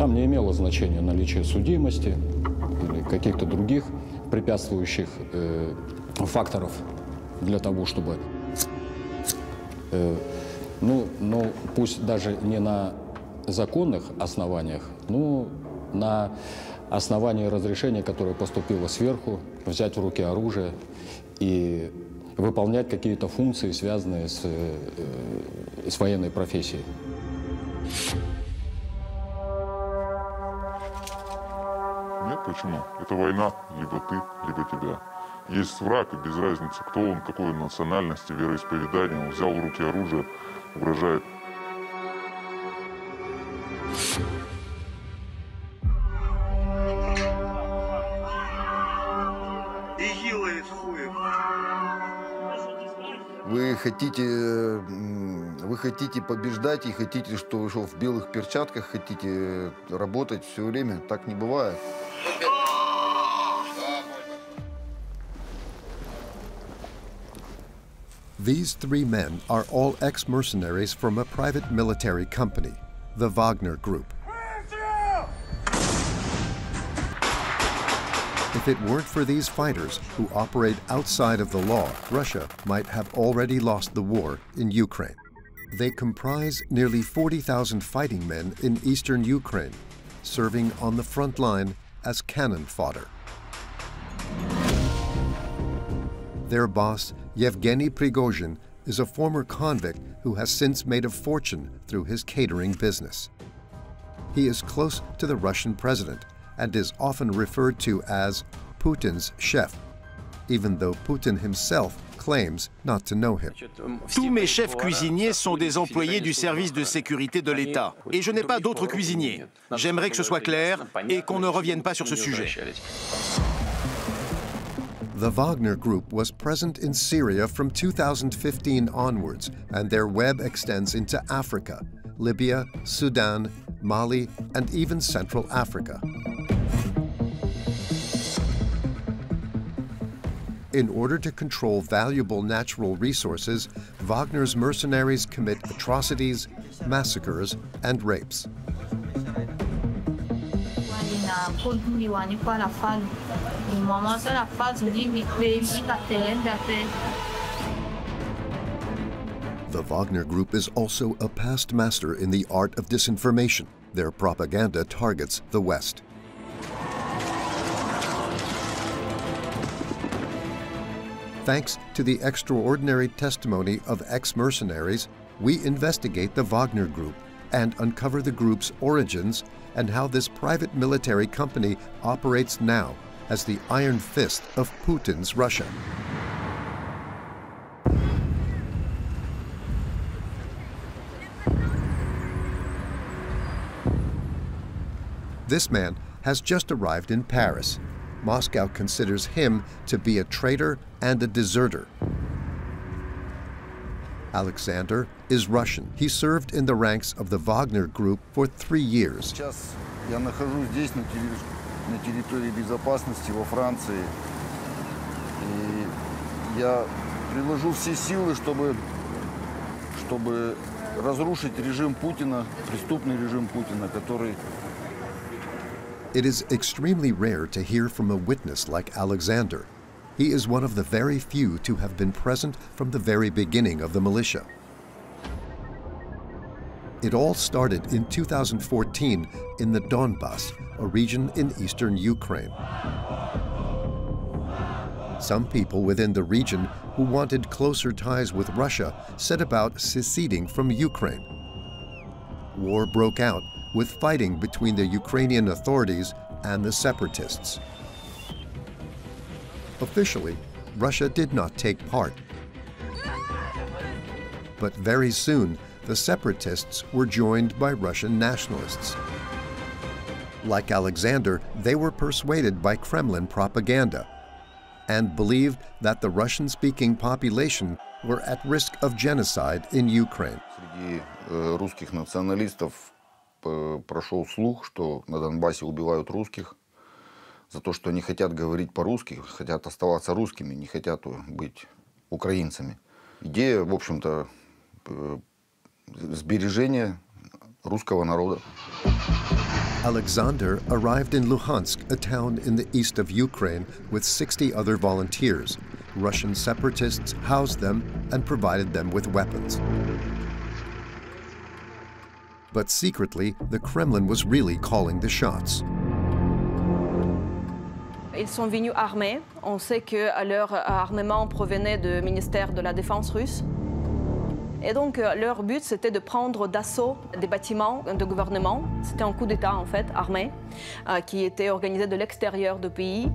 Там не имело значения наличие судимости или каких-то других препятствующих факторов для того, чтобы, ну, пусть даже не на законных основаниях, но на основании разрешения, которое поступило сверху, взять в руки оружие и выполнять какие-то функции, связанные с военной профессией. Нет, почему? Это война, либо ты, либо тебя. Есть враг, и без разницы, кто он, какой он национальности, вероисповедания, он взял в руки оружие, угрожает. Вы хотите побеждать и хотите, что в белых перчатках хотите работать все время. Так не бывает. These three men are all ex-mercenaries from a private military company, the Wagner Group. If it weren't for these fighters who operate outside of the law, Russia might have already lost the war in Ukraine. They comprise nearly 40,000 fighting men in eastern Ukraine, serving on the front line as cannon fodder. Their boss, Yevgeny Prigozhin, is a former convict who has since made a fortune through his catering business. He is close to the Russian president and is often referred to as Putin's chef, even though Putin himself claims not to know him. Tous mes chefs cuisiniers sont des employés du service de sécurité de l'État. Et je n'ai pas d'autres cuisiniers. J'aimerais que ce soit clair et qu'on ne revienne pas sur ce sujet. The Wagner Group was present in Syria from 2015 onwards, and their web extends into Africa, Libya, Sudan, Mali, and even Central Africa. In order to control valuable natural resources, Wagner's mercenaries commit atrocities, massacres, and rapes. The Wagner Group is also a past master in the art of disinformation. Their propaganda targets the West. Thanks to the extraordinary testimony of ex-mercenaries, we investigate the Wagner Group and uncover the group's origins and how this private military company operates now as the iron fist of Putin's Russia. This man has just arrived in Paris. Moscow considers him to be a traitor and a deserter. Alexander is Russian. He served in the ranks of the Wagner Group for 3 years. Сейчас я нахожусь здесь, на территории безопасности во Франции. И я приложу все силы, чтобы разрушить режим Путина, преступный режим Путина, который... It is extremely rare to hear from a witness like Alexander. He is one of the very few to have been present from the very beginning of the militia. It all started in 2014 in the Donbass, a region in eastern Ukraine. Some people within the region who wanted closer ties with Russia set about seceding from Ukraine. War broke out, with fighting between the Ukrainian authorities and the separatists. Officially, Russia did not take part. But very soon, the separatists were joined by Russian nationalists. Like Alexander, they were persuaded by Kremlin propaganda and believed that the Russian-speaking population were at risk of genocide in Ukraine. Среди русских националистов прошел слух, что на Донбассе убивают русских за то, что они хотят говорить по-русски, хотят оставаться русскими, не хотят быть украинцами. Идея, в общем-то, сбережения русского народа. Alexander arrived in Luhansk, a town in the east of Ukraine, with 60 other volunteers. Russian separatists housed them and provided them with weapons. But secretly, the Kremlin was really calling the shots. Ils sont venus armés. On sait que leur armement provenait du ministère de la Défense russe. Et donc, leur but, c'était de prendre d'assaut des bâtiments de gouvernement. C'était un coup d'État, en fait, armé, qui était organisé de l'extérieur du pays.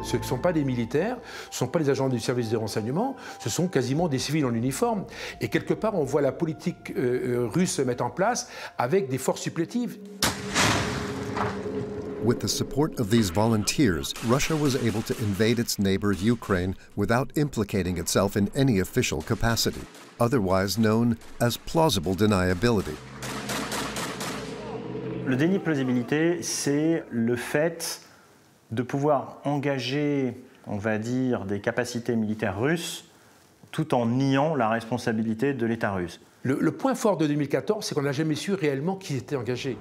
Ce ne sont pas des militaires, ce ne sont pas les agents du service de renseignement, ce sont quasiment des civils en uniforme. Et quelque part, on voit la politique russe se mettre en place avec des forces supplétives. With the support of these volunteers, Russia was able to invade its neighbor Ukraine without implicating itself in any official capacity, otherwise known as plausible deniability. Le déni de plausibilité, c'est le fait de pouvoir engager, on va dire, des capacités militaires russes tout en niant la responsabilité de l'État russe. Le point fort de 2014, c'est qu'on n'a jamais su réellement qui était engagé.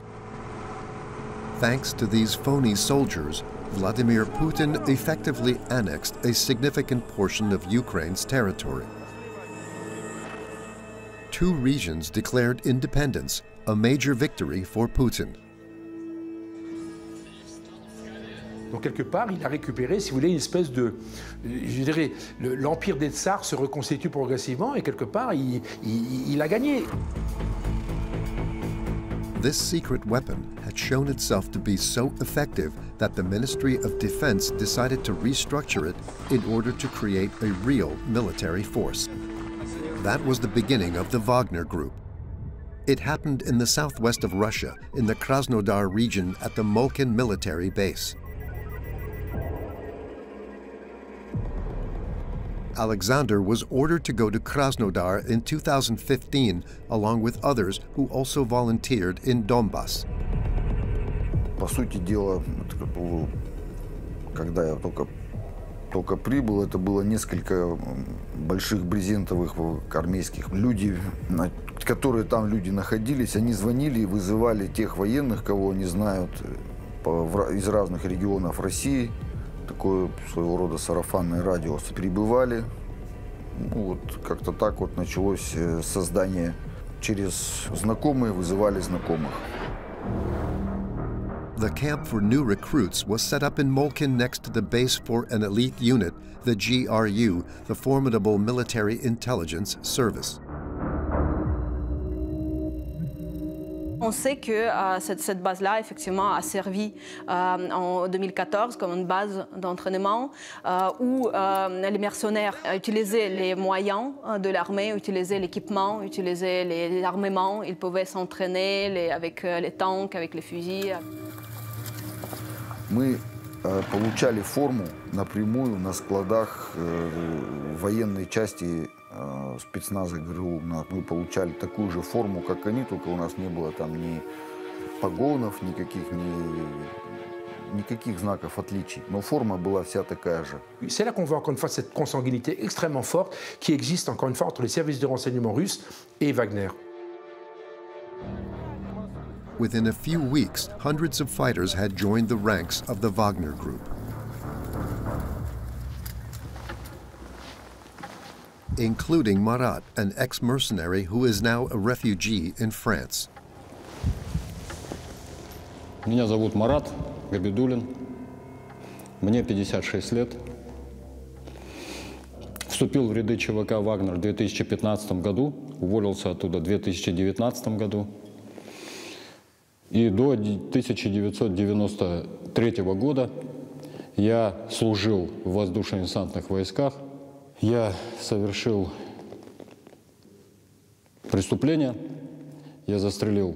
Thanks to these phony soldiers, Vladimir Putin effectively annexed a significant portion of Ukraine's territory. 2 regions declared independence, a major victory for Putin. Donc quelque part, il a récupéré, si vous voulez, une espèce de... Je dirais, l'empire des tsars se reconstitue progressivement et quelque part, il a gagné. This secret weapon had shown itself to be so effective that the Ministry of Defense decided to restructure it in order to create a real military force. That was the beginning of the Wagner Group. It happened in the southwest of Russia, in the Krasnodar region at the Molkin military base. Alexander was ordered to go to Krasnodar in 2015, along with others who also volunteered in Donbass. По сути дела, когда я только прибыл, это было несколько больших брезентовых армейских. Люди, которые там люди находились, они звонили и вызывали тех военных, кого они знают из разных регионов России. Такое своего рода сарафанное радио. Прибывали, вот как-то так вот началось создание. Через знакомые вызывали знакомых. The camp for new recruits was set up in Molkin next to the base for an elite unit, the GRU, the formidable military intelligence service. On sait que cette base-là, effectivement, a servi en 2014 comme une base d'entraînement où les mercenaires utilisaient les moyens de l'armée, utilisaient l'équipement, utilisaient les armements. Ils pouvaient s'entraîner avec les tanks, avec les fusils. Мы получали форму напрямую на складах военной части спецназа ГРУ. Мы получали такую же форму, как они, только у нас не было там ни погонов, никаких знаков отличий. Но форма была вся такая же. C'est là qu'on voit encore une fois cette consanguinité extrêmement forte qui existe encore une fois entre les services de renseignement russes et Wagner. Within a few weeks, hundreds of fighters had joined the ranks of the Wagner Group. Including Marat, an ex-mercenary who is now a refugee in France. Меня зовут Марат Габидуллин. Мне 56 лет. Вступил в ряды ЧВК «Вагнер» в 2015 году, уволился оттуда в 2019 году. И до 1993 года я служил в воздушно-десантных войсках. Я совершил преступление. Я застрелил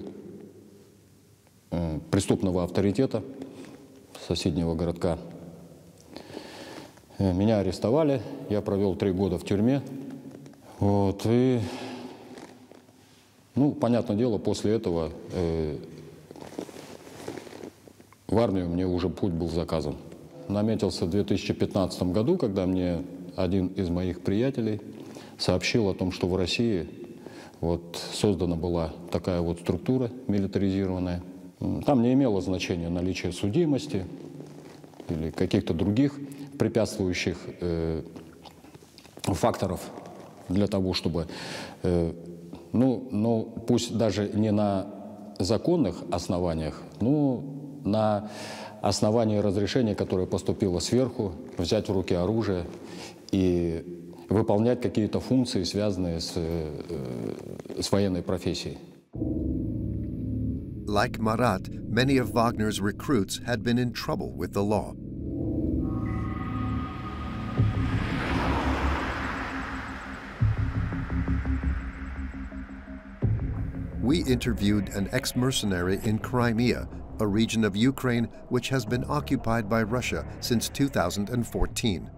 преступного авторитета соседнего городка. Меня арестовали. Я провел 3 года в тюрьме. Вот, и, ну, понятное дело, после этого в армию мне уже путь был заказан. Наметился в 2015 году, когда мне один из моих приятелей сообщил о том, что в России Вот создана была такая вот структура милитаризированная. Там не имело значения наличие судимости или каких-то других препятствующих факторов для того, чтобы, пусть даже не на законных основаниях, но на основании разрешения, которое поступило сверху, взять в руки оружие и выполнять какие-то функции, связанные с военной профессией. Like Marat, many of Wagner's recruits had been in trouble with the law. We interviewed an ex-mercenary in Crimea, a region of Ukraine which has been occupied by Russia since 2014.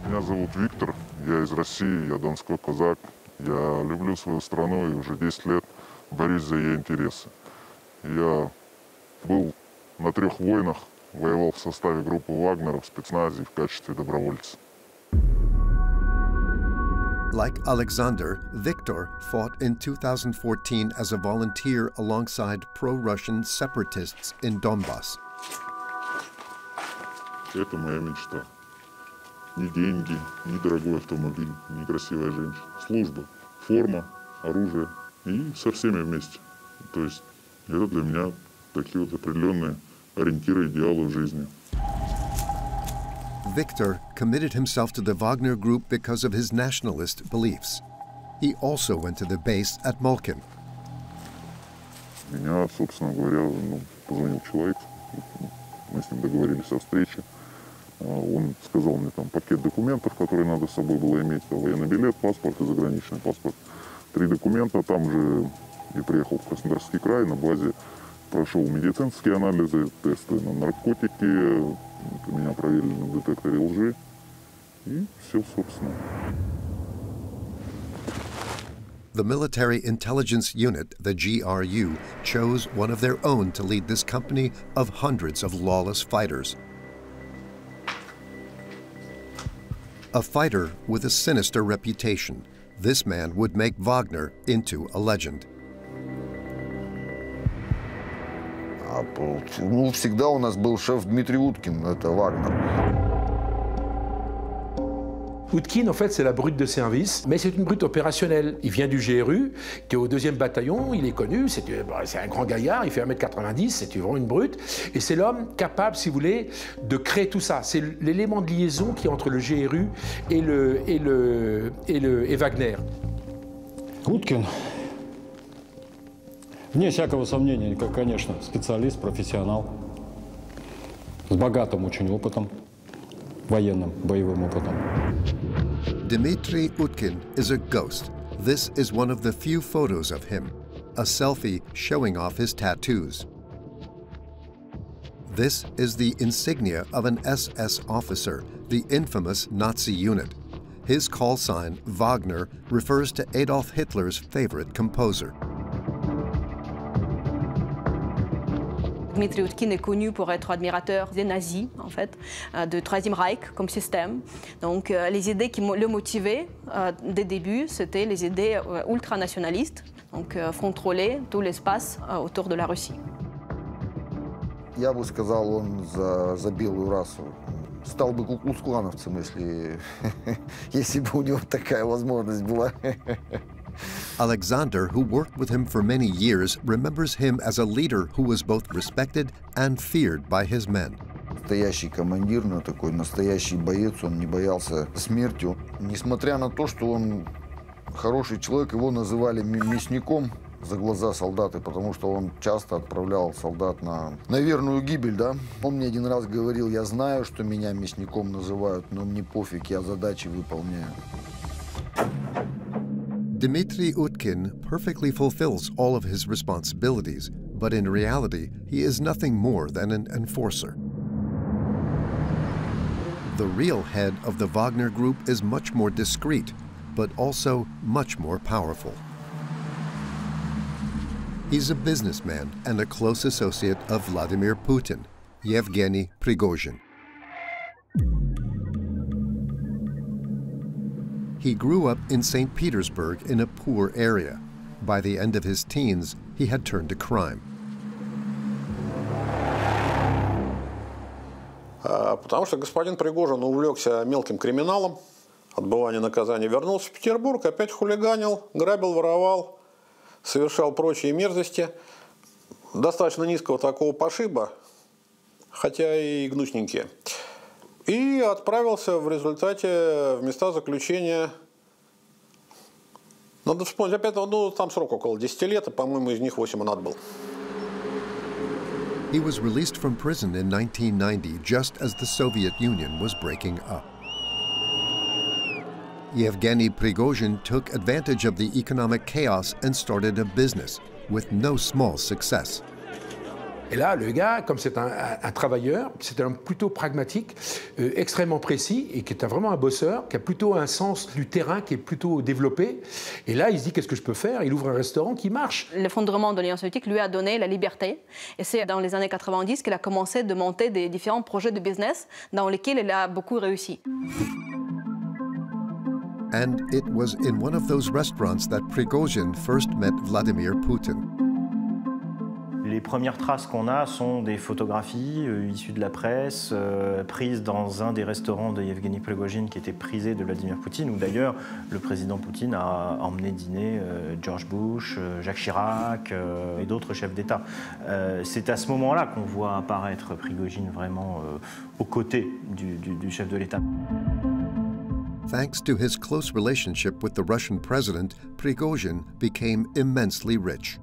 Меня зовут Виктор, я из России, я донской казак. Я люблю свою страну и уже 10 лет борюсь за ее интересы. Я был на 3 войнах, воевал в составе группы Вагнера в спецназе в качестве добровольца. Like Alexander, Victor fought in 2014 as a volunteer alongside pro-Russian separatists in Donbass. Это моя мечта. Ни деньги, ни дорогой автомобиль, ни красивая женщина. Служба, форма, оружие и со всеми вместе. То есть это для меня такие вот определенные ориентиры, идеалы в жизни. Victor committed himself to the Wagner group because of his nationalist beliefs. He also went to the base at Malkin. Меня, собственно говоря, позвонил человек, мы с ним договорились о встрече. Он сказал мне там пакет документов, которые надо с собой было иметь, военный билет, паспорт и заграничный паспорт. 3 документа, там же и приехал в Краснодарский край, на базе прошел медицинские анализы, тесты на наркотики, меня проверили на детекторе лжи, и все, собственно. The Military Intelligence Unit, the GRU, chose one of their own to lead this company of hundreds of lawless fighters. A fighter with a sinister reputation, this man would make Wagner into a legend. Всегда у нас был шеф Дмитрий Уткин, это Вагнер. Utkine, en fait, c'est la brute de service, mais c'est une brute opérationnelle. Il vient du GRU, qui est au 2e bataillon, il est connu, c'est un grand gaillard, il fait 1m90, c'est vraiment une brute. Et c'est l'homme capable, si vous voulez, de créer tout ça. C'est l'élément de liaison qui est entre le GRU et Wagner. Уткин, вне всякого сомнения, конечно, специалист, профессионал, с богатым очень опытом, военным, боевым опытом. Dmitry Utkin is a ghost. This is one of the few photos of him, a selfie showing off his tattoos. This is the insignia of an SS officer, the infamous Nazi unit. His call sign, Wagner, refers to Adolf Hitler's favorite composer. Dmitry Utkin est connu pour être admirateur des nazis, en fait, du Troisième Reich comme système. Donc les idées qui le motivaient dès le début, c'était les idées ultranationalistes, donc contrôler tout l'espace autour de la Russie. Я бы сказал, он за белую расу. Стал бы куклус-клановцем, если бы у него такая возможность была. Alexander, who worked with him for many years, remembers him as a leader who was both respected and feared by his men. Настоящий командир, такой настоящий боец, он не боялся смерти. Несмотря на то, что он хороший человек, его называли мясником за глаза солдаты, потому что он часто отправлял солдат на верную гибель, да. Он мне один раз говорил: я знаю, что меня мясником называют, но мне пофиг, я задачи выполняю. Dmitry Utkin perfectly fulfills all of his responsibilities, but in reality, he is nothing more than an enforcer. The real head of the Wagner Group is much more discreet, but also much more powerful. He's a businessman and a close associate of Vladimir Putin, Yevgeny Prigozhin. He grew up in St. Petersburg in a poor area. By the end of his teens, he had turned to crime. Потому что господин Пригожин увлекся мелким криминалом, отбывание наказания, вернулся в Петербург, опять хулиганил, грабил, воровал, совершал прочие мерзости. Достаточно низкого такого пошиба, хотя и гнусненькие. И отправился в результате в места заключения. Надо вспомнить, опять, ну, там срок около 10 лет, и, по-моему, из них 8 он отбыл. He was released from prison in 1990, just as the Soviet Union was breaking up. Yevgeny Prigozhin took advantage of the economic chaos and started a business, with no small success. Et là, le gars, comme c'est un travailleur, c'est un homme plutôt pragmatique, extrêmement précis, et qui est vraiment un bosseur, qui a plutôt un sens du terrain qui est plutôt développé. Et là, il se dit, qu'est-ce que je peux faire? Il ouvre un restaurant qui marche. L'effondrement de l'Union soviétique lui a donné la liberté. Et c'est dans les années 90 qu'il a commencé de monter des différents projets de business dans lesquels il a beaucoup réussi. And it was in one of those restaurants that Prigozhin first met Vladimir Putin. Les premières traces qu'on a sont des photographies issues de la presse, prises dans un des restaurants de Yevgeny Prigozhin qui était prisé de Vladimir Poutine, où d'ailleurs le président Poutine a emmené dîner George Bush, Jacques Chirac et d'autres chefs d'État. C'est à ce moment-là qu'on voit apparaître Prigozhin vraiment aux côtés du chef de l'État. Thanks to his close relationship with the Russian president, Prigozhin became immensely rich.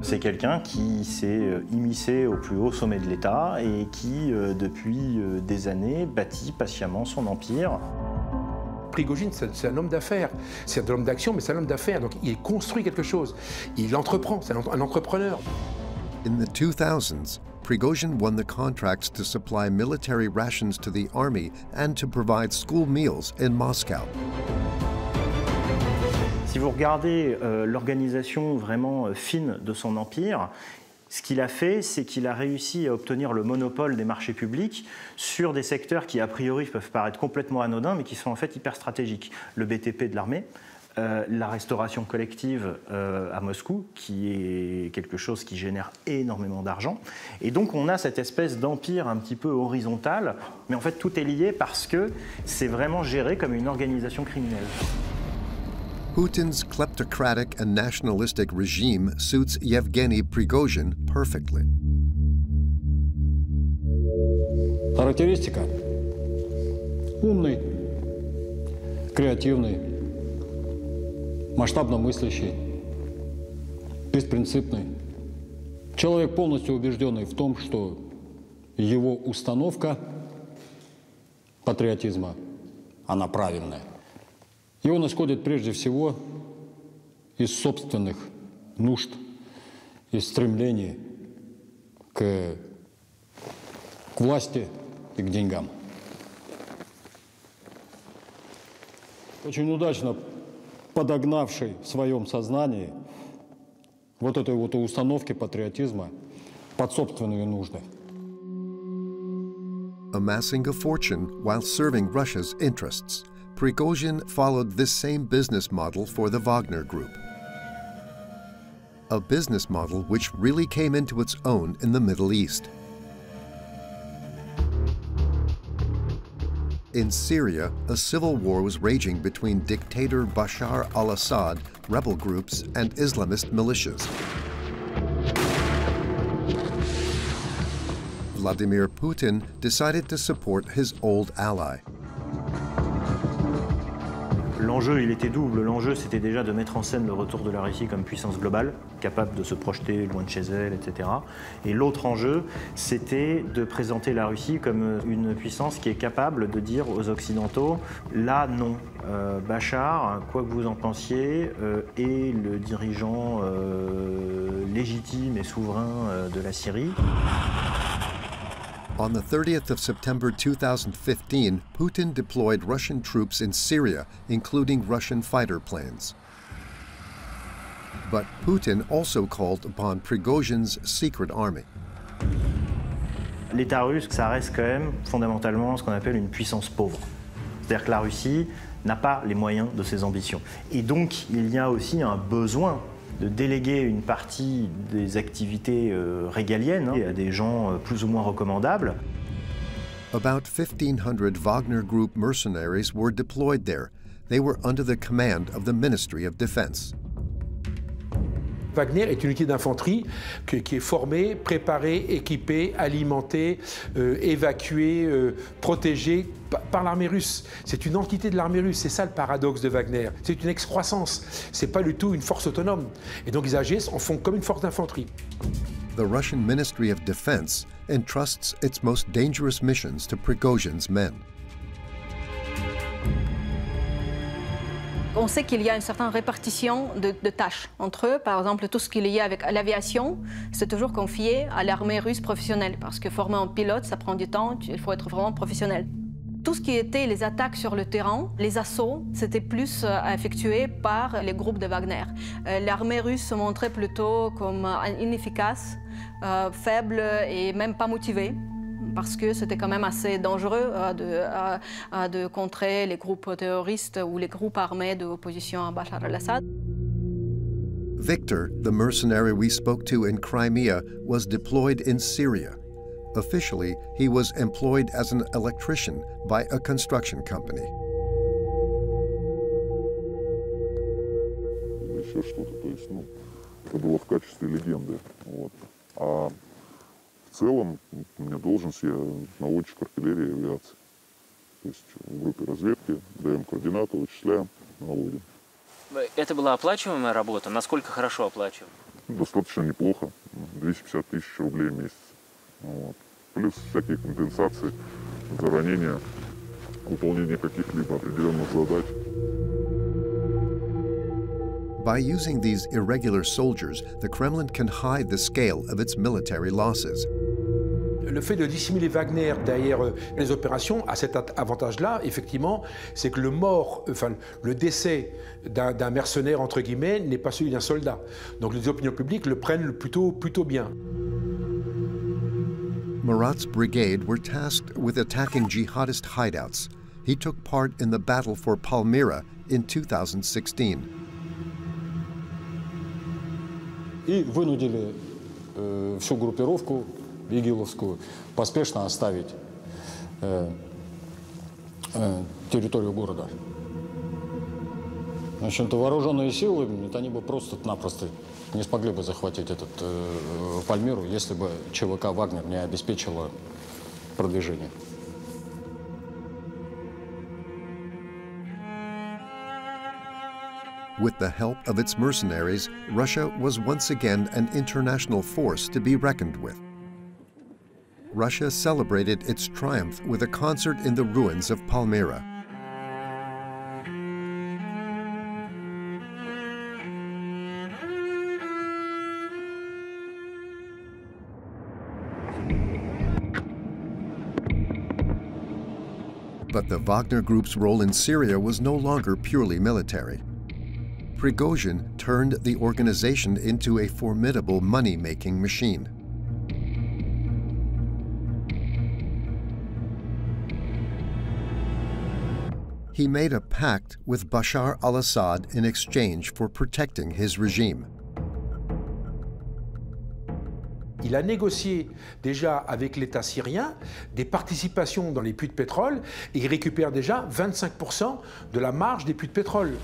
C'est quelqu'un qui s'est immiscé au plus haut sommet de l'État et qui, depuis des années, bâtit patiemment son empire. Prigozhin, c'est un homme d'affaires. C'est un homme d'action, mais c'est un homme d'affaires. Donc il construit quelque chose. Il entreprend, c'est un entrepreneur. In the 2000s, Prigozhin won the contracts to supply military rations to the army and to provide school meals in Moscow. Si vous regardez l'organisation vraiment fine de son empire, ce qu'il a fait, c'est qu'il a réussi à obtenir le monopole des marchés publics sur des secteurs qui, a priori, peuvent paraître complètement anodins, mais qui sont en fait hyper stratégiques. Le BTP de l'armée, la restauration collective à Moscou, qui est quelque chose qui génère énormément d'argent. Et donc on a cette espèce d'empire un petit peu horizontal, mais en fait tout est lié parce que c'est vraiment géré comme une organisation criminelle. Putin's kleptocratic and nationalistic regime suits Yevgeny Prigozhin perfectly. Характеристика. Умный, креативный, масштабно мыслящий, беспринципный. Человек, полностью убежденный в том, что его установка патриотизма, она правильная. И он исходит прежде всего из собственных нужд, из стремлений к власти и к деньгам. Очень удачно подогнавший в своем сознании вот этой вот установки патриотизма под собственные нужды. Amassing a fortune while serving Russia's interests, Prigozhin followed this same business model for the Wagner Group. A business model which really came into its own in the Middle East. In Syria, a civil war was raging between dictator Bashar al-Assad, rebel groups, and Islamist militias. Vladimir Putin decided to support his old ally. L'enjeu, il était double. L'enjeu, c'était déjà de mettre en scène le retour de la Russie comme puissance globale, capable de se projeter loin de chez elle, etc. Et l'autre enjeu, c'était de présenter la Russie comme une puissance qui est capable de dire aux Occidentaux, là, non, Bachar, quoi que vous en pensiez, est le dirigeant légitime et souverain de la Syrie. On the 30th of September 2015, Putin deployed Russian troops in Syria, including Russian fighter planes. But Putin also called upon Prigozhin's secret army. L'État russe, ça reste quand même fondamentalement ce qu'on appelle une puissance pauvre. C'est-à-dire que la Russie n'a pas les moyens de ses ambitions. Et donc, il y a aussi un besoin de déléguer une partie des activités régaliennes à des gens plus ou moins recommandables. About 1,500 Wagner Group mercenaries were deployed there. They were under the command of the Ministry of Defense. Wagner est une unité d'infanterie qui est formée, préparée, équipée, alimentée, évacuée, protégée par l'armée russe. C'est une entité de l'armée russe, c'est ça le paradoxe de Wagner. C'est une excroissance, c'est pas du tout une force autonome. Et donc ils agissent en font comme une force d'infanterie. The Russian Ministry of Defense entrusts its most dangerous missions to Prigozhin's men. On sait qu'il y a une certaine répartition de tâches entre eux. Par exemple, tout ce qui est lié avec l'aviation, c'est toujours confié à l'armée russe professionnelle. Parce que former un pilote, ça prend du temps, il faut être vraiment professionnel. Tout ce qui était les attaques sur le terrain, les assauts, c'était plus effectué par les groupes de Wagner. L'armée russe se montrait plutôt comme inefficace, faible et même pas motivée, parce que c'était quand même assez dangereux de contrer les groupes terroristes ou les groupes armés de l'opposition à Bachar al-Assad. Victor, the mercenary we spoke to in Crimea, was deployed in Syria. Officially, he was employed as an electrician by a construction company. Еще что-то, то есть, это было в качестве легенды. Вот. А в целом у меня должность, я наводчик артиллерии и авиации. То есть в группе разведки даем координаты, вычисляем, наводим. Это была оплачиваемая работа? Насколько хорошо оплачиваемая? Достаточно неплохо, 250 тысяч рублей в месяц. Вот. Плюс всякие компенсации за ранения, выполнение каких-либо определенных задач. By using these irregular soldiers, the Kremlin can hide the scale of its military losses. Le fait de dissimuler Wagner derrière les opérations a cet avantage-là, effectivement, c'est que le décès d'un mercenaire, entre guillemets, n'est pas celui d'un soldat. Donc les opinions publiques le prennent plutôt bien. Murat's brigade were tasked with attacking jihadist hideouts. He took part in the battle for Palmyra in 2016. И вынудили всю группировку игиловскую поспешно оставить территорию города. Значит, вооруженные силы, они бы просто-напросто не смогли бы захватить Пальмиру, если бы ЧВК «Вагнер» не обеспечила продвижение. With the help of its mercenaries, Russia was once again an international force to be reckoned with. Russia celebrated its triumph with a concert in the ruins of Palmyra. But the Wagner Group's role in Syria was no longer purely military. Prigozhin turned the organization into a formidable money-making machine. He made a pact with Bashar al-Assad in exchange for protecting his regime. Il a négocié déjà avec l'État syrien des participations dans les puits de pétrole et il récupère déjà 25% de la marge des puits de pétrole.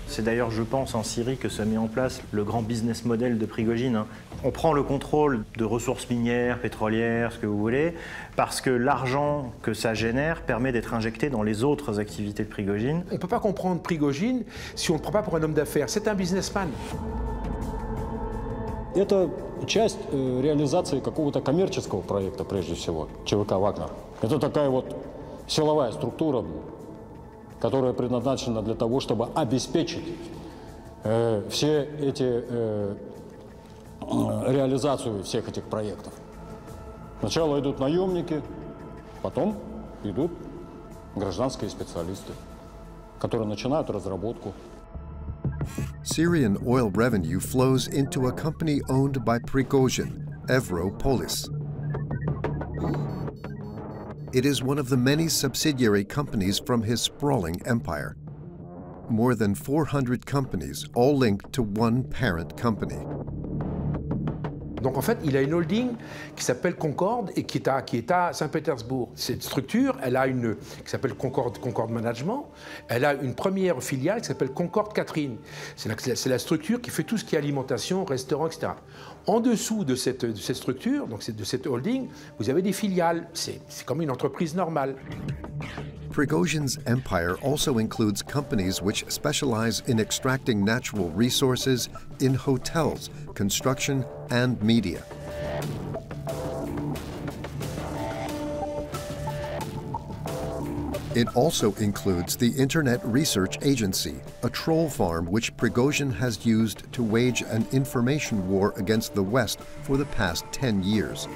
C'est d'ailleurs, je pense, en Syrie que se met en place le grand business model de Prigozhin. On prend le contrôle de ressources minières, pétrolières, ce que vous voulez, parce que l'argent que ça génère permet d'être injecté dans les autres activités de Prigozhin. On ne peut pas comprendre Prigozhin si on ne le prend pas pour un homme d'affaires. C'est un businessman. Это часть реализации какого-то коммерческого проекта, прежде всего, ЧВК «Вагнер». Это такая вот силовая структура, которая предназначена для того, чтобы обеспечить реализацию всех этих проектов. Сначала идут наемники, потом идут гражданские специалисты, которые начинают разработку. Syrian oil revenue flows into a company owned by Prigozhin, ENDEVR. It is one of the many subsidiary companies from his sprawling empire. More than 400 companies, all linked to one parent company. Donc en fait, il a une holding qui s'appelle Concorde et qui est à Saint-Pétersbourg. Cette structure, elle a une qui s'appelle Concorde Management. Elle a une première filiale qui s'appelle Concorde Catherine. C'est la structure qui fait tout ce qui est alimentation, restaurant, etc. En dessous de cette structure, donc de cette holding, vous avez des filiales. C'est comme une entreprise normale. Prigozhin's empire also includes companies which specialize in extracting natural resources in hotels, construction, and media. It also includes the Internet Research Agency, a troll farm which Prigozhin has used to wage an information war against the West for the past 10 years.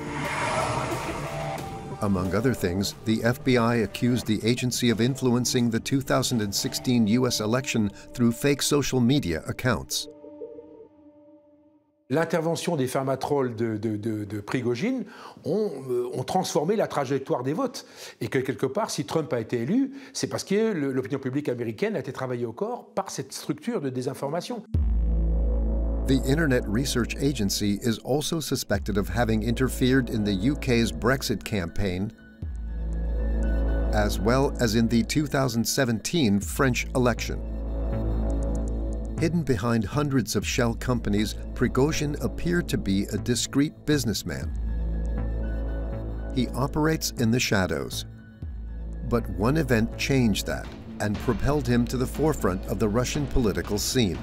Among other things, the FBI accused the agency of influencing the 2016 U.S. election through fake social media accounts. L'intervention des fermatrolls de Prigozhin ont transformé la trajectoire des votes. Et que quelque part, si Trump a été élu, c'est parce que l'opinion publique américaine a été travaillée au corps par cette structure de désinformation. The Internet Research Agency is also suspected of having interfered in the UK's Brexit campaign, as well as in the 2017 French election. Hidden behind hundreds of shell companies, Prigozhin appeared to be a discreet businessman. He operates in the shadows. But one event changed that and propelled him to the forefront of the Russian political scene.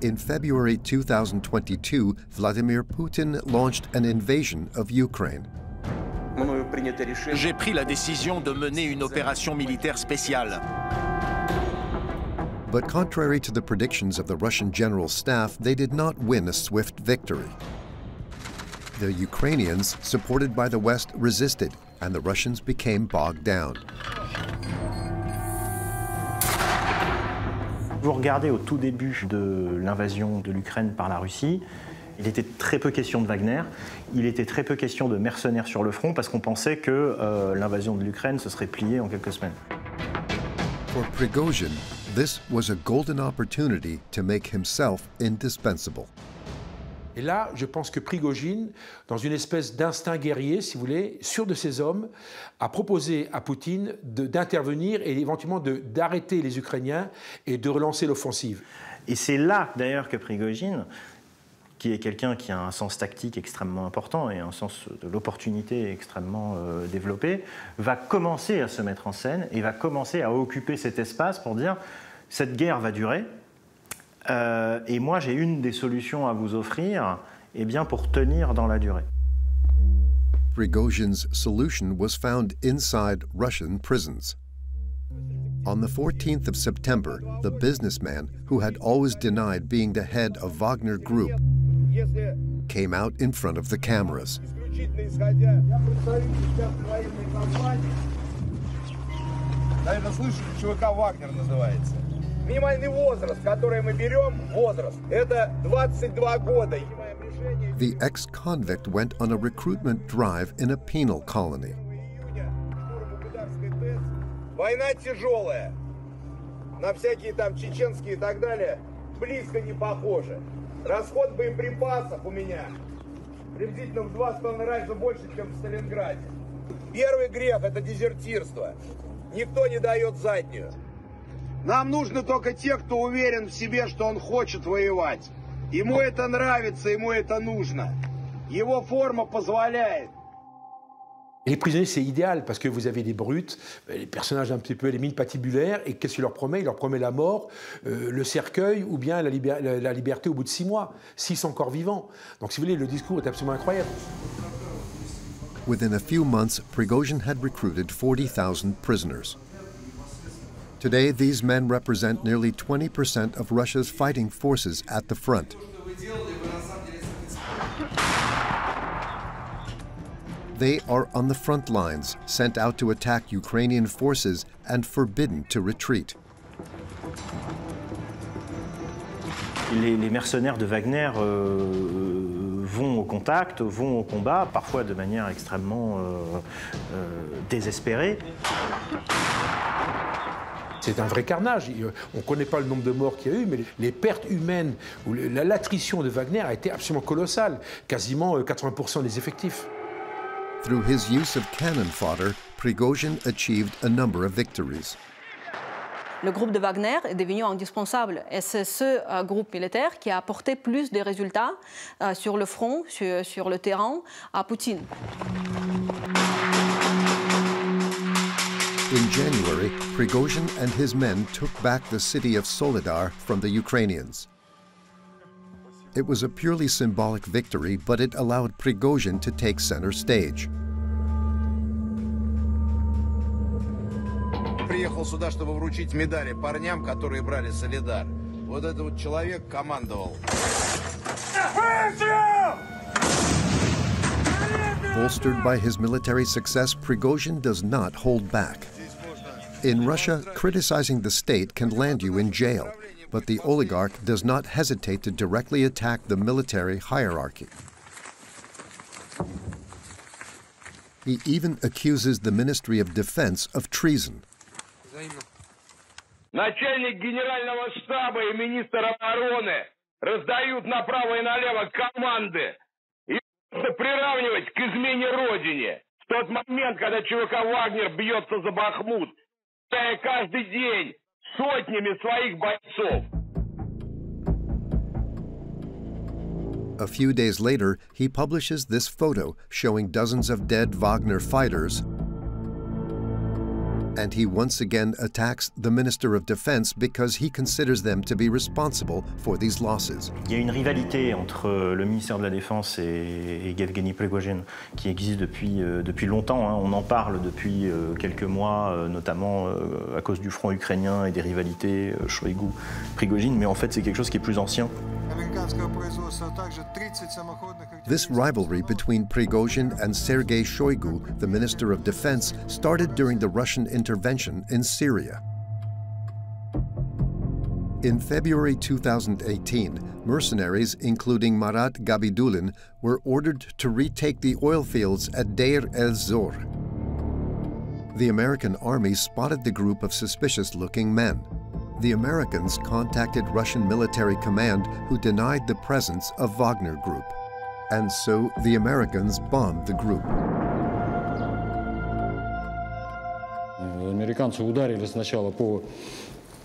In February 2022, Vladimir Putin launched an invasion of Ukraine. J'ai pris la décision de mener une opération militaire spéciale. But contrary to the predictions of the Russian General Staff, they did not win a swift victory. The Ukrainians, supported by the West, resisted, and the Russians became bogged down. Vous regardez au tout début de l'invasion de l'Ukraine par la Russie, il était très peu question de Wagner, il était très peu question de mercenaires sur le front parce qu'on pensait que l'invasion de l'Ukraine se serait pliée en quelques semaines. For Prigozhin, this was a golden opportunity to make himself indispensable. Et là, je pense que Prigozhin, dans une espèce d'instinct guerrier, si vous voulez, sûr de ses hommes, a proposé à Poutine d'intervenir et éventuellement d'arrêter les Ukrainiens et de relancer l'offensive. Et c'est là, d'ailleurs, que Prigozhin, qui est quelqu'un qui a un sens tactique extrêmement important et un sens de l'opportunité extrêmement développé, va commencer à se mettre en scène et va commencer à occuper cet espace pour dire « cette guerre va durer ». Et moi, j'ai une des solutions à vous offrir pour tenir dans la durée. Prigozhin's solution was found inside Russian prisons. On the 14th of September, the businessman, who had always denied being the head of Wagner Group, came out in front of the cameras. Минимальный возраст, который мы берем, возраст, это 22 года. The ex-convict went on a recruitment drive in a penal colony. Война тяжелая. На всякие там чеченские и так далее близко не похоже. Расход боеприпасов у меня приблизительно в 2,5 раза больше, чем в Сталинграде. Первый грех – это дезертирство. Никто не дает заднюю. Нам нужны только те, кто уверен в себе, что он хочет воевать. Ему это нравится, ему это нужно. Его форма позволяет. Et les prisonniers, c'est idéal parce que vous avez des brutes, les personnages un petit peu les mines patibulaires, et qu'est-ce qu'il leur promet? Il leur promet la mort, le cercueil ou bien la liberté au bout de 6 mois, s'ils sont encore vivants. Donc si vous voulez, le discours est absolument incroyable. Within a few months, Prigozhin had recruited 40,000 prisoners. Today, these men represent nearly 20% of Russia's fighting forces at the front. They are on the front lines, sent out to attack Ukrainian forces and forbidden to retreat. Les mercenaires de Wagner vont au contact, vont au combat, parfois de manière extrêmement désespérée. C'est un vrai carnage. On ne connaît pas le nombre de morts qu'il y a eu, mais les pertes humaines, ou l'attrition de Wagner a été absolument colossale, quasiment 80% des effectifs. Through his use of cannon fodder, Prigozhin achieved a number of victories. Le groupe de Wagner est devenu indispensable et c'est ce groupe militaire qui a apporté plus de résultats sur le front, sur le terrain à Poutine. In January, Prigozhin and his men took back the city of Soledar from the Ukrainians. It was a purely symbolic victory, but it allowed Prigozhin to take center stage. Приехал сюда, чтобы вручить медали парням, которые брали Солидар. Вот этот вот человек командовал. Bolstered by his military success, Prigozhin does not hold back. In Russia, criticizing the state can land you in jail, but the oligarch does not hesitate to directly attack the military hierarchy. He even accuses the Ministry of Defense of treason. Начальник генерального штаба и министр обороны раздают направо и налево команды. И приравнивать к измене родине. В тот момент, когда ЧВК «Вагнер» бьется за Бахмут, каждый день сотнями своих бойцов. A few days later, he publishes this photo showing dozens of dead Wagner fighters, and he once again attacks the Minister of Defense because he considers them to be responsible for these losses. Il y a une rivalité entre le ministère de la Défense et Yevgeny Prigozhin qui existe depuis longtemps. Hein. On en parle depuis quelques mois, notamment à cause du front ukrainien et des rivalités Shoigu-Prigozhin, mais en fait c'est quelque chose qui est plus ancien. This rivalry between Prigozhin and Sergei Shoigu, the Minister of Defense, started during the Russian intervention in Syria. In February 2018, mercenaries, including Marat Gabidulin, were ordered to retake the oil fields at Deir el-Zor. The American army spotted the group of suspicious-looking men. The Americans contacted Russian military command, who denied the presence of Wagner Group. And so the Americans bombed the group. Американцы ударили сначала по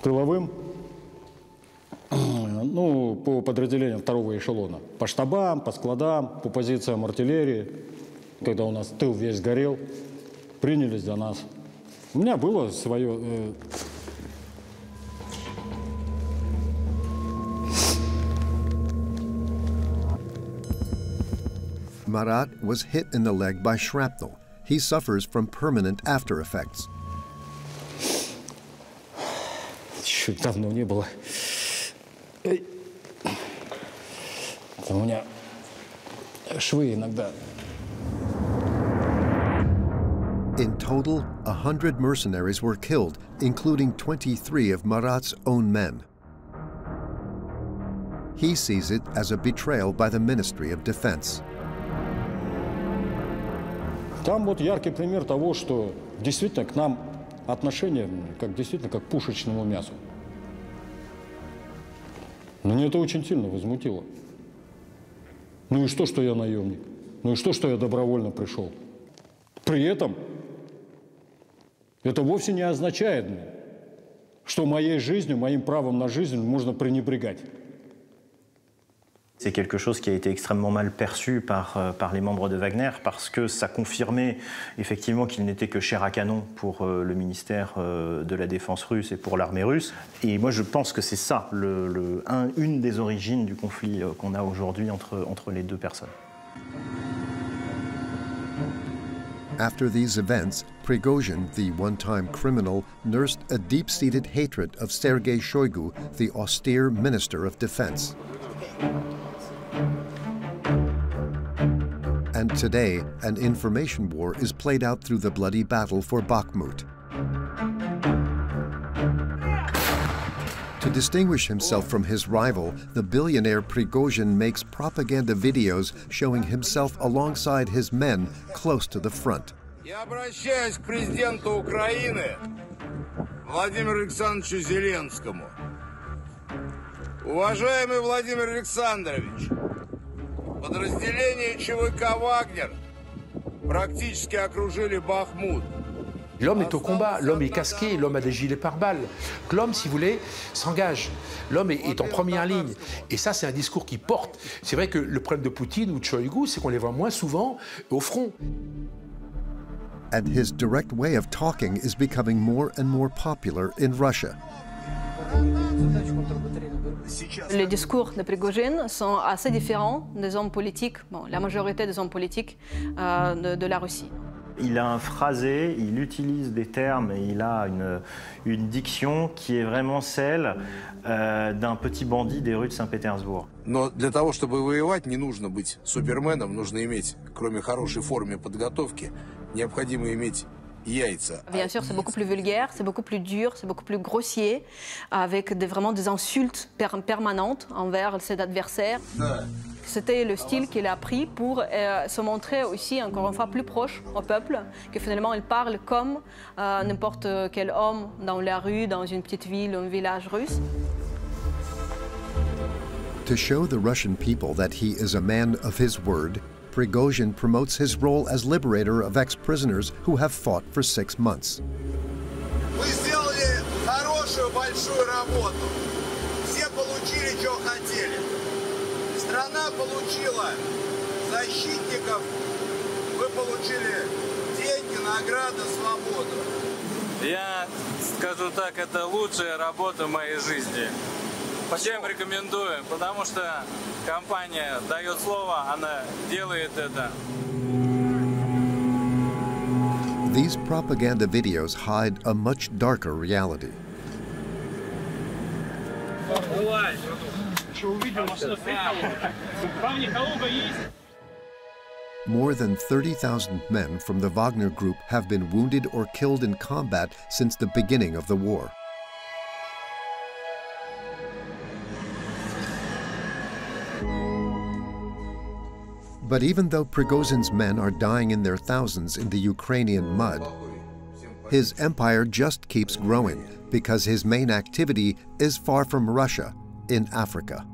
крыловым, ну, по подразделениям второго эшелона, по штабам, по складам, по позициям артиллерии. Когда у нас тыл весь горел, принялись за нас. У меня было свое... Marat was hit in the leg by shrapnel. He suffers from permanent after effects. Еще давно не было. У меня швы иногда. In total, 100 mercenaries were killed, including 23 of Marat's own men. He sees it as a betrayal by the Ministry of Defense. Там вот яркий пример того, что действительно к нам отношение действительно как к пушечному мясу. Меня это очень сильно возмутило. Ну и что я наемник? Ну и что я добровольно пришел? При этом это вовсе не означает, что моей жизнью, моим правом на жизнь можно пренебрегать. C'est quelque chose qui a été extrêmement mal perçu par les membres de Wagner parce que ça confirmait effectivement qu'il n'était que chair à canon pour le ministère de la Défense russe et pour l'armée russe. Et moi je pense que c'est ça une des origines du conflit qu'on a aujourd'hui entre les deux personnes. After these events, Prigozhin, the one-time criminal, nursed a deep-seated hatred of Sergei Shoigu, the austere Minister of Defense. And today, an information war is played out through the bloody battle for Bakhmut. To distinguish himself from his rival, the billionaire Prigozhin makes propaganda videos showing himself alongside his men close to the front. Я обращаюсь к президенту Украины Владимиру Александровичу Зеленскому. Уважаемый Владимир Александрович, подразделения ЧВК «Вагнер» практически окружили Бахмут. L'homme est au combat, l'homme est casqué, l'homme a des gilets pare-balles. L'homme, si vous voulez, s'engage. L'homme est en première ligne. Et ça, c'est un discours qui porte. C'est vrai que le problème de Poutine ou de Shoigu, c'est qu'on les voit moins souvent au front. And his direct way of talking is becoming more and more popular in Russia. Les discours de Prigozhin sont assez différents des hommes politiques, la majorité des hommes politiques de la Russie. Il a un phrasé, il utilise des termes et il a une diction qui est vraiment celle d'un petit bandit des rues de Saint-Pétersbourg. Но для того, чтобы воевать, не нужно быть суперменом, нужно иметь, кроме хорошей формы подготовки, необходимо иметь яйца. Bien sûr, c'est beaucoup plus vulgaire, c'est beaucoup plus dur, c'est beaucoup plus grossier, avec vraiment des insultes permanentes envers ses adversaires. C'était le style qu'il a pris pour se montrer aussi, encore une fois, plus proche au peuple, que finalement il parle comme n'importe quel homme dans la rue, dans une petite ville ou un village russe. To show the Russian people that he is a man of his word, Prigozhin promotes his role as liberator of ex-prisoners who have fought for 6 months. Вы сделали хорошую, большую работу. Все получили, что хотели. Страна получила защитников, вы получили деньги, награды, свободу. Я скажу так, это лучшая работа в моей жизни. Всем рекомендую, потому что компания дает слово, она делает это. These propaganda videos hide a much darker reality. More than 30,000 men from the Wagner group have been wounded or killed in combat since the beginning of the war. But even though Prigozhin's men are dying in their thousands in the Ukrainian mud, his empire just keeps growing because his main activity is far from Russia, in Africa.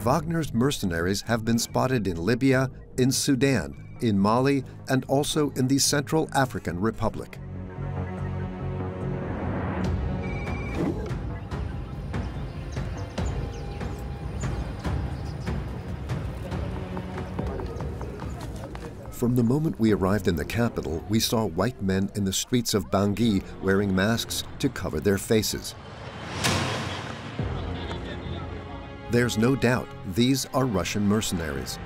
Wagner's mercenaries have been spotted in Libya, in Sudan, in Mali, and also in the Central African Republic. From the moment we arrived in the capital, we saw white men in the streets of Bangui wearing masks to cover their faces. There's no doubt these are Russian mercenaries.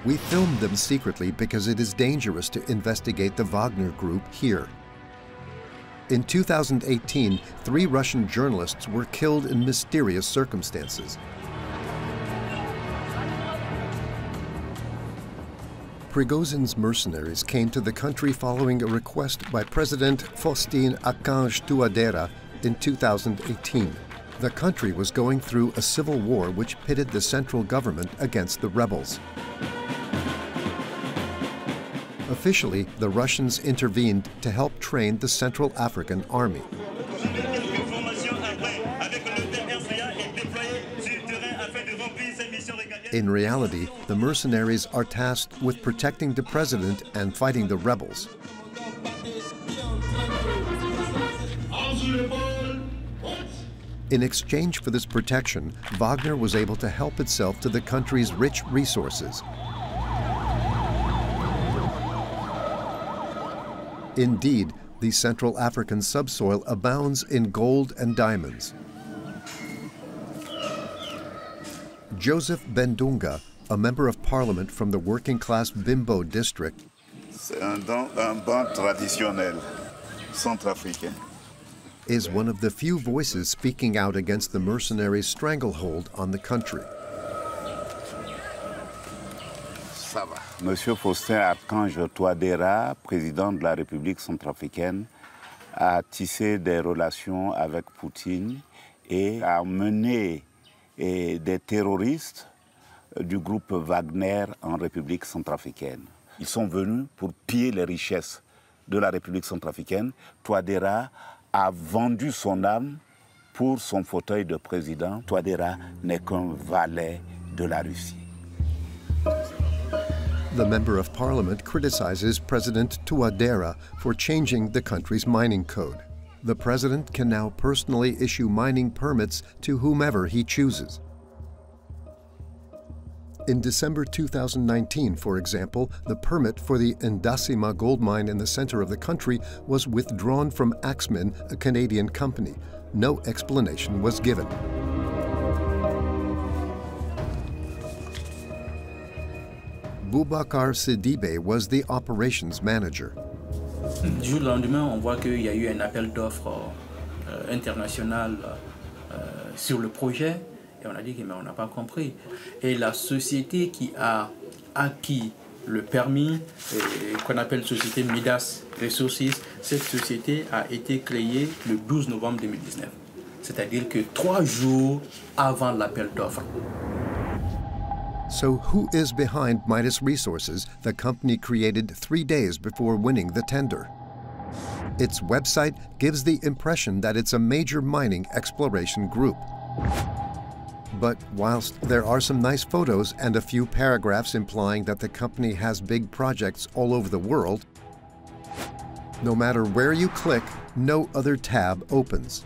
We filmed them secretly because it is dangerous to investigate the Wagner group here. In 2018, 3 Russian journalists were killed in mysterious circumstances. Prigozhin's mercenaries came to the country following a request by President Faustin Archange Touadéra in 2018. The country was going through a civil war which pitted the central government against the rebels. Officially, the Russians intervened to help train the Central African Army. In reality, the mercenaries are tasked with protecting the president and fighting the rebels. In exchange for this protection, Wagner was able to help itself to the country's rich resources. Indeed, the Central African subsoil abounds in gold and diamonds. Joseph Bendunga, a member of parliament from the working-class Bimbo district, is one of the few voices speaking out against the mercenaries' stranglehold on the country. Ça va. Monsieur Faustin Archange Touadéra, président de la République centrafricaine, a tissé des relations avec Poutine et a mené des terroristes du groupe Wagner en République centrafricaine. Ils sont venus pour piller les richesses de la République centrafricaine. Touadéra a vendu son âme pour son fauteuil de président. Touadéra n'est qu'un valet de la Russie. The Member of Parliament criticizes President Touadéra for changing the country's mining code. The president can now personally issue mining permits to whomever he chooses. In December 2019, for example, the permit for the Ndasima gold mine in the center of the country was withdrawn from Axmin, a Canadian company. No explanation was given. Boubacar Sidibé was the operations manager. Du jour au lendemain, on voit qu'il y a eu un appel d'offres international sur le projet. Et on a dit que mais on n'a pas compris. Et la société qui a acquis le permis, qu'on appelle société Midas Resources, cette société a été créée le 12 novembre 2019. C'est-à-dire que 3 jours avant l'appel d'offres. So who is behind Midas Resources, the company created 3 days before winning the tender? Its website gives the impression that it's a major mining exploration group. But whilst there are some nice photos and a few paragraphs implying that the company has big projects all over the world, no matter where you click, no other tab opens.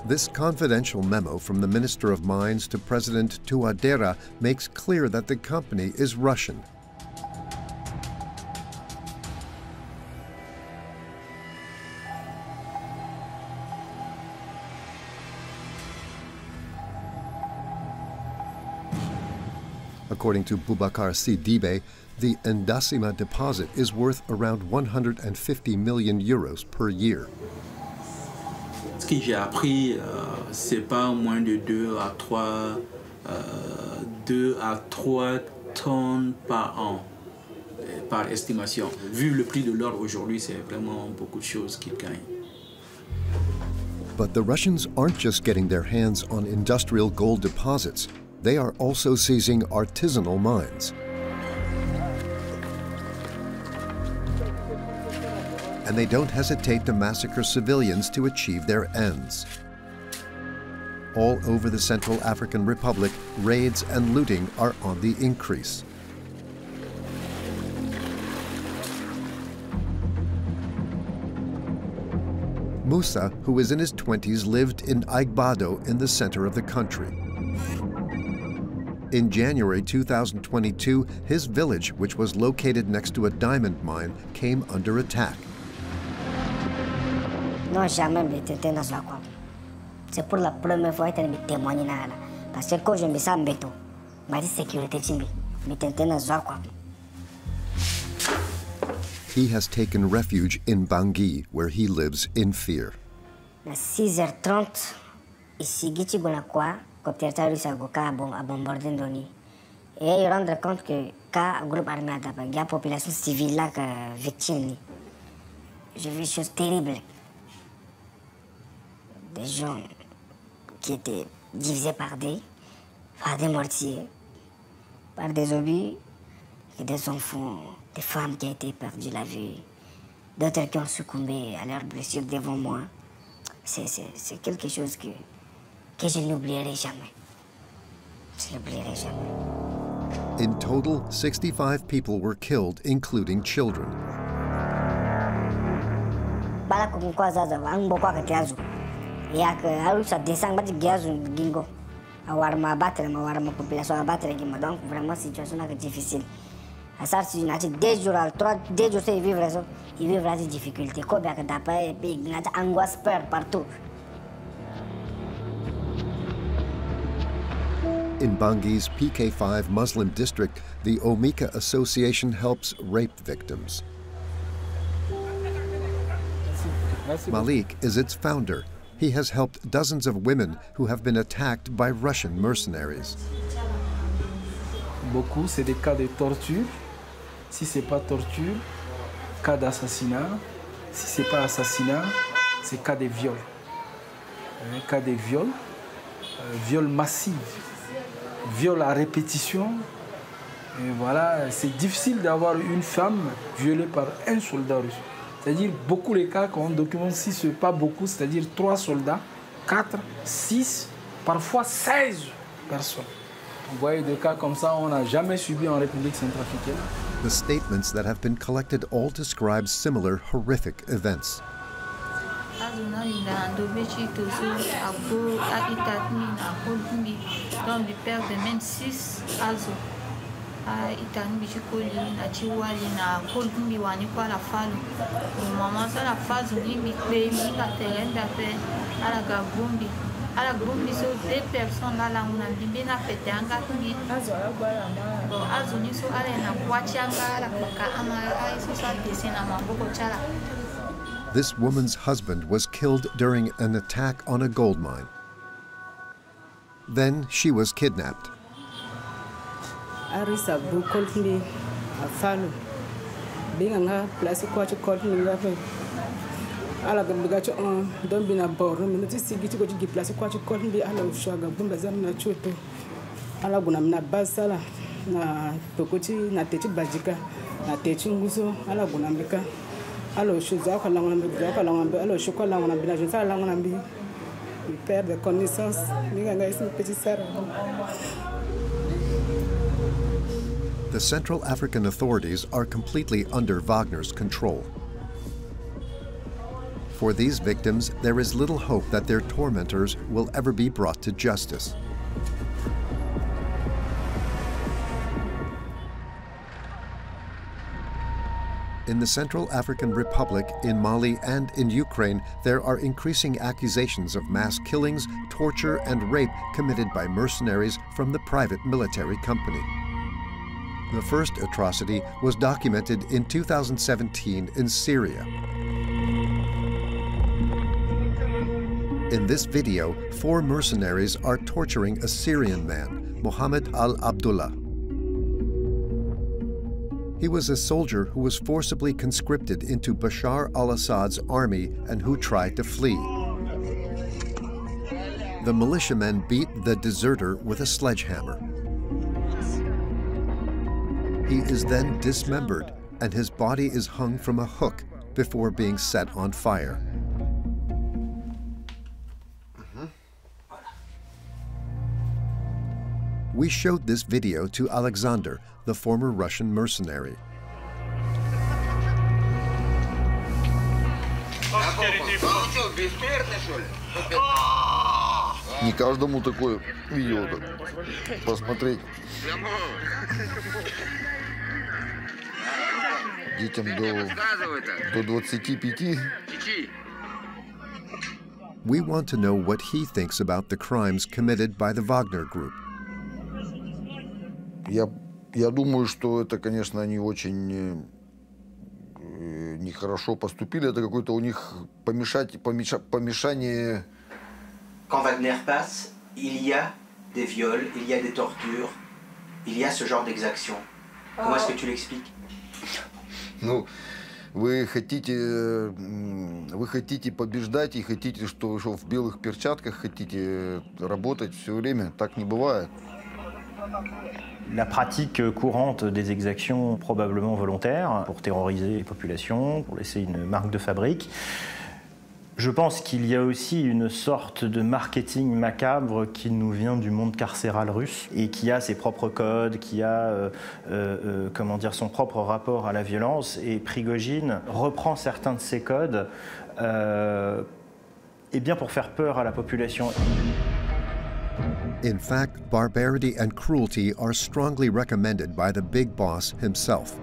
This confidential memo from the Minister of Mines to President Touadéra makes clear that the company is Russian. According to Boubacar Sidibé, the Ndasima deposit is worth around 150 million euros per year. Ce que j'ai appris, c'est pas moins de 2 à 3 tonnes par an, par estimation. Vu le prix de l'or aujourd'hui, c'est vraiment beaucoup de choses qu'ils gagnent. But the Russians aren't just getting their hands on industrial gold deposits. They are also seizing artisanal mines. And they don't hesitate to massacre civilians to achieve their ends. All over the Central African Republic, raids and looting are on the increase. Musa, who is in his 20s, lived in Aigbado in the center of the country. In January 2022, his village, which was located next to a diamond mine, came under attack. Non, jamais me tenté dans la quoi. C'est pour la première fois que je me témoigne là. Parce que quand je me sens béto, ma sécurité chimbi, me tenté dans la quoi. He has taken refuge in Bangui, where he lives in fear. À 6h30, ici, Gichi Bonakwa, quand terroristes a bombardé Ndoni. Et ils rendent compte que quand le groupe armé a tapé, il y a la population civile là qui est victime. J'ai vu des choses terribles. Des gens qui étaient divisés par des mortiers, par des obus, et des enfants, des femmes qui ont été perdues la vue, d'autres qui ont succombé à leurs blessures devant moi. C'est quelque chose que je n'oublierai jamais. Je n'oublierai jamais. In total, 65 people were killed, including children. Yak alusa desang bat gazu gingo awar ma population abattre gima donc vraiment situation là difficile à ça si na 2 jours 2 jours c'est vivre ça il vivre des difficultés ko ba ka dapa et puis na angoisse peur partout. In Bangi's PK5 Muslim district, the Omika Association helps rape victims. Malik is its founder. He has helped dozens of women who have been attacked by Russian mercenaries. Beaucoup, c'est des cas de torture. Si ce n'est pas torture, cas d'assassinat. Si ce n'est pas assassinat, c'est cas de viol. Cas de viol, viol massif, viol à répétition. Et voilà, c'est difficile d'avoir une femme violée par un soldat russe. C'est-à-dire, beaucoup les cas qu'on documente, si ce n'est pas beaucoup, c'est-à-dire 3 soldats, 4, 6, parfois 16 personnes. Vous voyez des cas comme ça, on n'a jamais subi en République centrafricaine. The statements that have been collected all describe similar horrific events. This woman's husband was killed during an attack on a gold mine. Then she was kidnapped. Arisa bu koltindi afalo binga place ko ci koltindi nga fe ala ga biga ci on don bina bor mi nati sigi ci ko ci place ko ci koltindi ala ushaga bumba zamna choto ala guna na basala na tokoti na teti bajika na teti nguso ala guna mbika ala ushuza ko la ngona mbika ko la ngona ala ushuko la ngona bina je la ngona mbi père de connaissance binga nga isi petit sara. The Central African authorities are completely under Wagner's control. For these victims, there is little hope that their tormentors will ever be brought to justice. In the Central African Republic, in Mali, and in Ukraine, there are increasing accusations of mass killings, torture, and rape committed by mercenaries from the private military company. The first atrocity was documented in 2017 in Syria. In this video, 4 mercenaries are torturing a Syrian man, Mohammed al-Abdullah. He was a soldier who was forcibly conscripted into Bashar al-Assad's army and who tried to flee. The militiamen beat the deserter with a sledgehammer. He is then dismembered, and his body is hung from a hook before being set on fire. We showed this video to Alexander, the former Russian mercenary. Не каждому такое видео посмотреть. Детям до 25. We want to know what he thinks about the crimes committed by the Wagner group. Я думаю, что это, конечно, они очень нехорошо поступили. Это какое-то у них помешание. Quand Wagner passe, il y a des viols, il y a des tortures, il y a ce genre d'exactions. Comment est-ce que tu l'expliques? Ну, вы хотите побеждать и хотите, что в белых перчатках хотите работать все время. Так не бывает. La pratique courante des exactions probablement volontaires pour terroriser les populations, pour laisser une marque de fabrique. Je pense qu'il y a aussi une sorte de marketing macabre qui nous vient du monde carcéral russe et qui a ses propres codes, qui a comment dire, son propre rapport à la violence. Et Prigojine reprend certains de ces codes et bien pour faire peur à la population. In fact, barbarity and cruelty are strongly recommended by the big boss himself.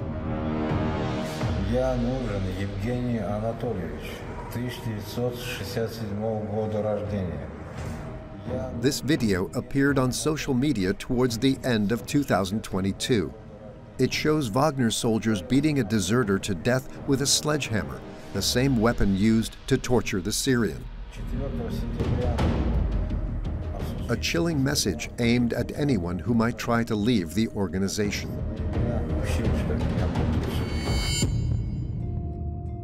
Я нужен Евгений Анатольевич, 1967 года рождения. This video appeared on social media towards the end of 2022. It shows Wagner soldiers beating a deserter to death with a sledgehammer, the same weapon used to torture the Syrian. A chilling message aimed at anyone who might try to leave the organization.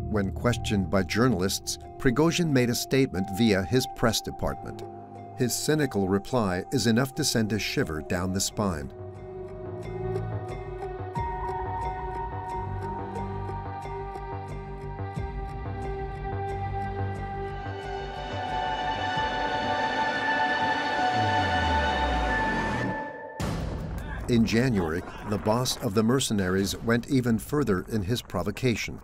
When questioned by journalists, Prigozhin made a statement via his press department. His cynical reply is enough to send a shiver down the spine. In January, the boss of the mercenaries went even further in his provocation.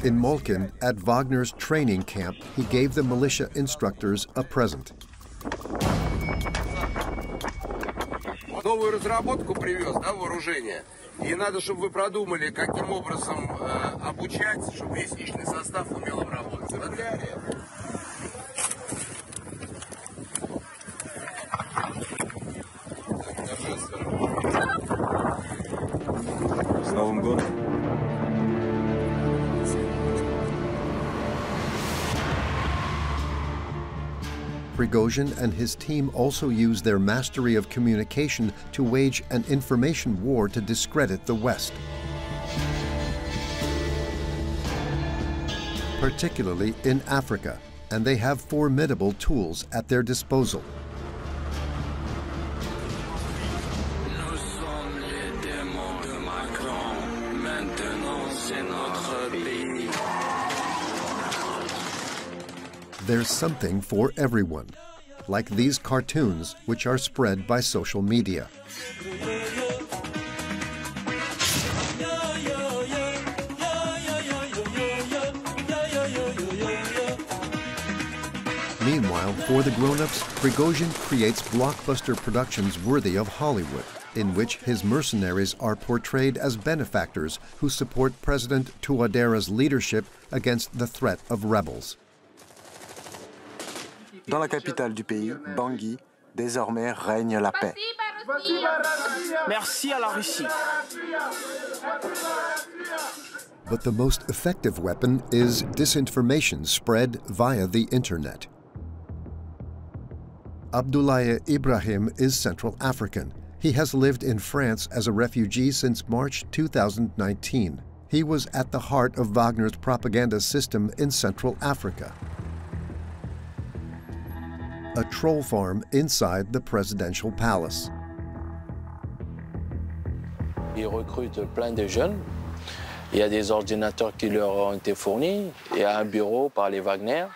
In Molkin, at Wagner's training camp, he gave the militia instructors a present. Новую разработку привез, да, вооружение. И надо, чтобы вы продумали, каким образом обучать, чтобы весь личный состав умел им работать. С Новым годом! Prigozhin and his team also used their mastery of communication to wage an information war to discredit the West, particularly in Africa, and they have formidable tools at their disposal. There's something for everyone, like these cartoons which are spread by social media. Meanwhile, for the grown-ups, Prigozhin creates blockbuster productions worthy of Hollywood, in which his mercenaries are portrayed as benefactors who support President Touadéra's leadership against the threat of rebels. Dans la capitale du pays, Bangui, désormais règne la paix. Merci à la Russie. But the most effective weapon is disinformation spread via the internet. Abdoulaye Ibrahim is Central African. He has lived in France as a refugee since March 2019. He was at the heart of Wagner's propaganda system in Central Africa. A troll farm inside the presidential palace. Ils recrutent plein de jeunes. Il y a des ordinateurs qui leur ont été fournis. Il y a un bureau par les Wagner.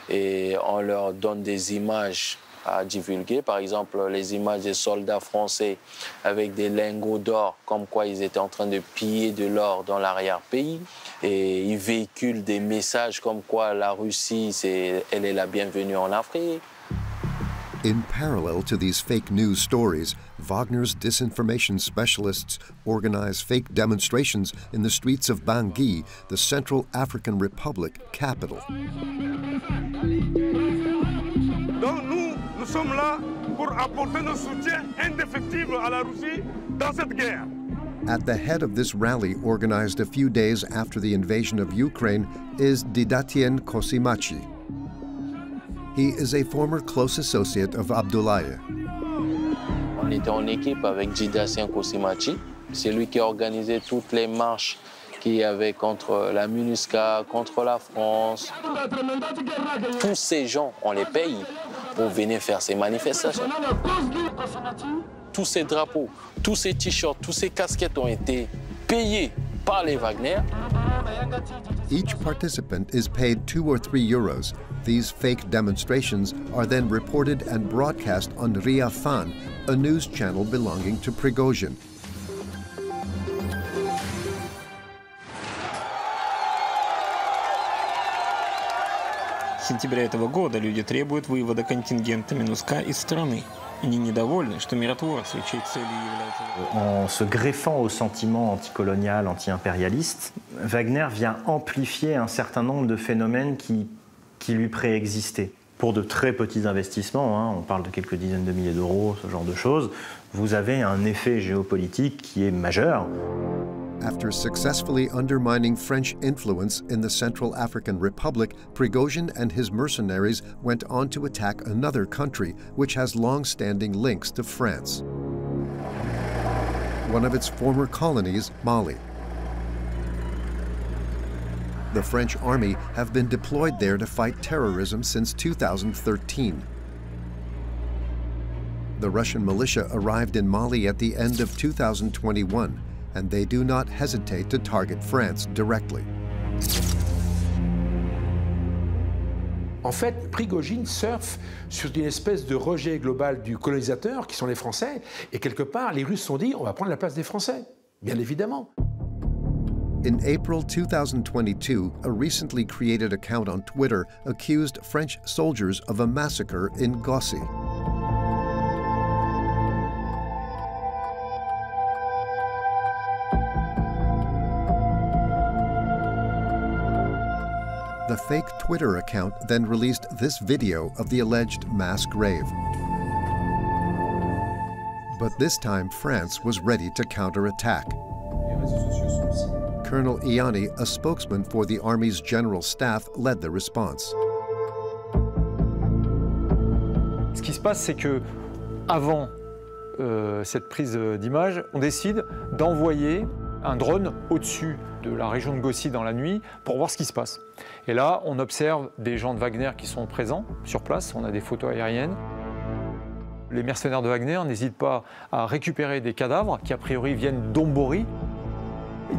Et on leur donne des images à divulguer. Par exemple, les images des soldats français avec des lingots d'or, comme quoi ils étaient en train de piller de l'or dans l'arrière-pays. Et ils véhiculent des messages comme quoi la Russie, elle est la bienvenue en Afrique. In parallel to these fake news stories, Wagner's disinformation specialists organize fake demonstrations in the streets of Bangui, the Central African Republic capital. Donc nous sommes là pour apporter notre soutien indéfectible à la Russie dans cette guerre. At the head of this rally, organized a few days after the invasion of Ukraine, is Didatien Kosimachi. He is a former close associate of Abdoulaye. On était en équipe avec Didatien Kosimachi. C'est lui qui a organisé toutes les marches qu'il y avait contre la MINUSCA, contre la France. Tous ces gens, on les paye pour venir faire ces manifestations. Tous ces drapeaux, tous ces t-shirts, tous ces casquettes ont été payés par les Wagner. Each participant is paid 2 or 3 euros. These fake demonstrations are then reported and broadcast on Ria Fan, a news channel belonging to Prigozhin. С сентября этого года люди требуют вывода контингента МИНУСКА из страны. Они недовольны, что миротворцы, чьей целью является... En se greffant au sentiment anticolonial, anti-impérialiste, Wagner vient amplifier un certain nombre de phénomènes qui lui préexistaient. Pour de très petits investissements, on parle de quelques dizaines de milliers d'euros, ce genre de choses, vous avez un effet géopolitique qui est majeur. After successfully undermining French influence in the Central African Republic, Prigozhin and his mercenaries went on to attack another country which has long-standing links to France. One of its former colonies, Mali. The French army have been deployed there to fight terrorism since 2013. The Russian militia arrived in Mali at the end of 2021, and they do not hesitate to target France directly. En fait, Prigozhin surfe sur une espèce de rejet global du colonisateur, qui sont les Français, et quelque part, les Russes se sont dit, on va prendre la place des Français, bien évidemment. In April 2022, a recently created account on Twitter accused French soldiers of a massacre in Gossi. The fake Twitter account then released this video of the alleged mass grave. But this time, France was ready to counterattack. Colonel Iani, a spokesman for the Army's General Staff, led the response. Ce qui se passe, c'est que avant cette prise d'image, on décide d'envoyer un drone au-dessus de la région de Gossi dans la nuit pour voir ce qui se passe. Et là, on observe des gens de Wagner qui sont présents sur place, on a des photos aériennes. Les mercenaires de Wagner n'hésitent pas à récupérer des cadavres qui a priori viennent d'Ombori.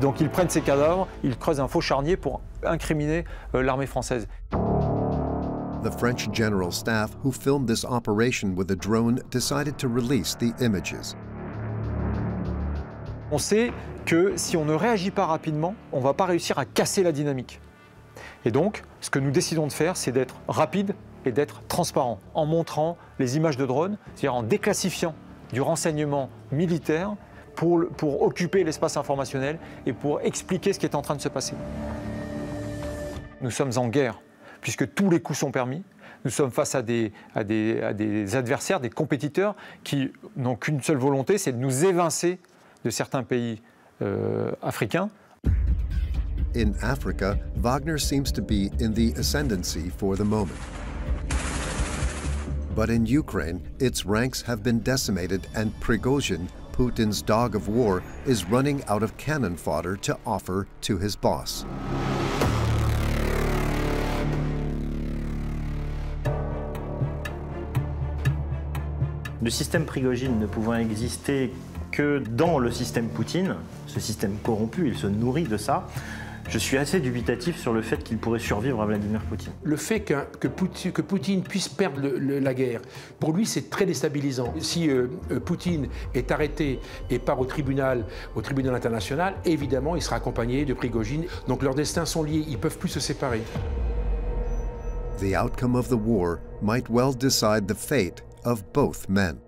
Donc ils prennent ces cadavres, ils creusent un faux charnier pour incriminer l'armée française. The French General Staff, who filmed this operation with a drone, decided to release the images. On sait que si on ne réagit pas rapidement, on ne va pas réussir à casser la dynamique. Et donc, ce que nous décidons de faire, c'est d'être rapide et d'être transparent, en montrant les images de drones, c'est-à-dire en déclassifiant du renseignement militaire pour occuper l'espace informationnel et pour expliquer ce qui est en train de se passer. Nous sommes en guerre, puisque tous les coups sont permis. Nous sommes face à des adversaires, des compétiteurs qui n'ont qu'une seule volonté, c'est de nous évincer de certains pays africains. In Africa, Wagner seems to be in the ascendancy for the moment. But in Ukraine, its ranks have been decimated and Prigozhin, Putin's dog of war, is running out of cannon fodder to offer to his boss. Le système Prigozhin ne pouvant exister que dans le système Poutine, ce système corrompu, il se nourrit de ça. Je suis assez dubitatif sur le fait qu'il pourrait survivre à Vladimir Poutine. Le fait que Poutine puisse perdre la guerre, pour lui, c'est très déstabilisant. Si Poutine est arrêté et part au tribunal international, évidemment, il sera accompagné de Prigozhin. Donc leurs destins sont liés, ils ne peuvent plus se séparer. The outcome of the war might well decide the fate of both men.